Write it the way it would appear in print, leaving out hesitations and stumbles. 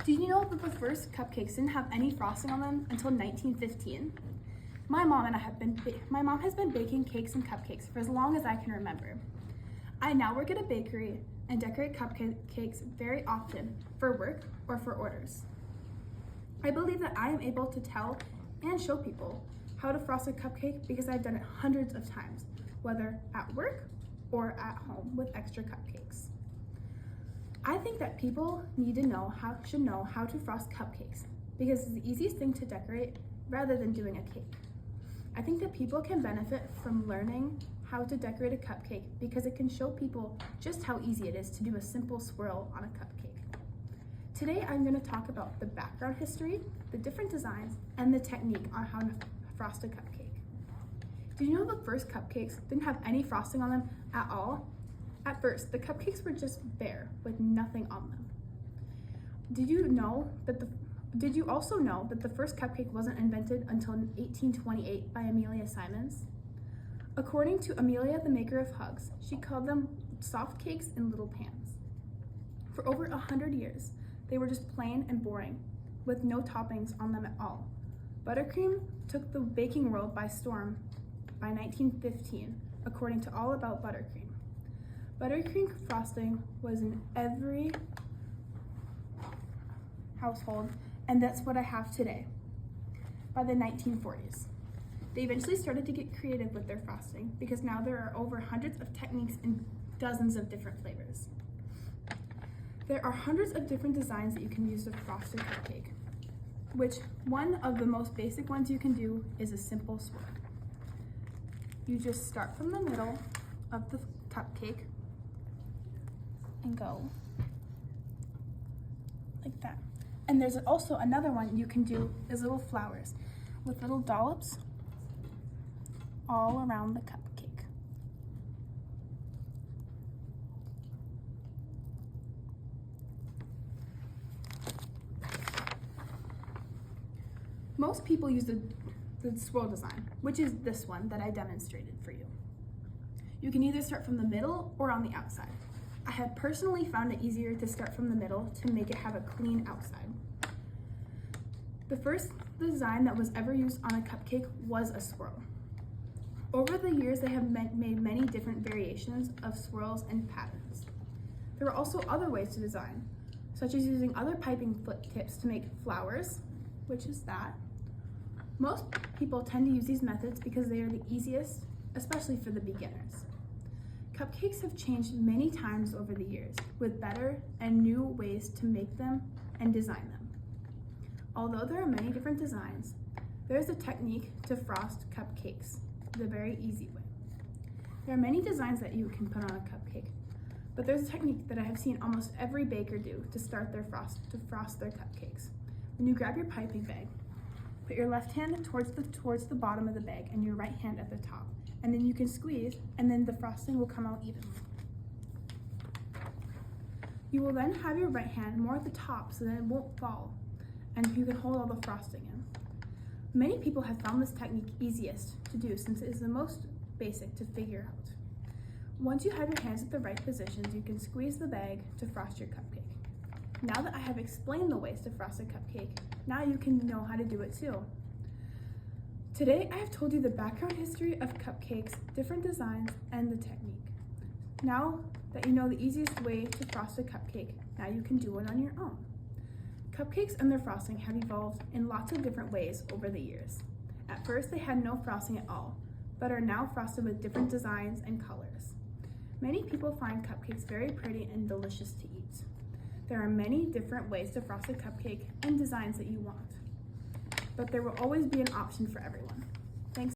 Did you know that the first cupcakes didn't have any frosting on them until 1915? My mom has been baking cakes and cupcakes for as long as I can remember. I now work at a bakery and decorate cupcakes very often for work or for orders. I believe that I am able to tell and show people how to frost a cupcake because I've done it hundreds of times, whether at work or at home with extra cupcakes. I think that people should know how to frost cupcakes because it's the easiest thing to decorate rather than doing a cake. I think that people can benefit from learning how to decorate a cupcake because it can show people just how easy it is to do a simple swirl on a cupcake. Today I'm going to talk about the background history, the different designs, and the technique on how to frost a cupcake. Did you know the first cupcakes didn't have any frosting on them at all? At first, the cupcakes were just bare with nothing on them. Did you also know that the first cupcake wasn't invented until 1828 by Amelia Simons? According to Amelia, the maker of hugs, she called them soft cakes in little pans. For over 100 years, they were just plain and boring, with no toppings on them at all. Buttercream took the baking world by storm by 1915, according to All About Buttercream. Buttercream frosting was in every household, and that's what I have today. By the 1940s, they eventually started to get creative with their frosting because now there are over hundreds of techniques and dozens of different flavors. There are hundreds of different designs that you can use to frost a cupcake, which one of the most basic ones you can do is a simple swirl. You just start from the middle of the cupcake and go like that. And there's also another one you can do is little flowers with little dollops all around the cupcake. Most people use the swirl design, which is this one that I demonstrated for you. You can either start from the middle or on the outside. I have personally found it easier to start from the middle to make it have a clean outside. The first design that was ever used on a cupcake was a swirl. Over the years, they have made many different variations of swirls and patterns. There are also other ways to design, such as using other piping flip tips to make flowers, which is that. Most people tend to use these methods because they are the easiest, especially for the beginners. Cupcakes have changed many times over the years with better and new ways to make them and design them. Although there are many different designs, there is a technique to frost cupcakes the very easy way. There are many designs that you can put on a cupcake, but there's a technique that I have seen almost every baker do to frost their cupcakes. When you grab your piping bag, put your left hand towards the bottom of the bag and your right hand at the top. And then you can squeeze, and then the frosting will come out evenly. You will then have your right hand more at the top so that it won't fall, and you can hold all the frosting in. Many people have found this technique easiest to do since it is the most basic to figure out. Once you have your hands at the right positions, you can squeeze the bag to frost your cupcake. Now that I have explained the ways to frost a cupcake, now you can know how to do it too. Today, I have told you the background history of cupcakes, different designs, and the technique. Now that you know the easiest way to frost a cupcake, now you can do it on your own. Cupcakes and their frosting have evolved in lots of different ways over the years. At first, they had no frosting at all, but are now frosted with different designs and colors. Many people find cupcakes very pretty and delicious to eat. There are many different ways to frost a cupcake and designs that you want, but there will always be an option for everyone.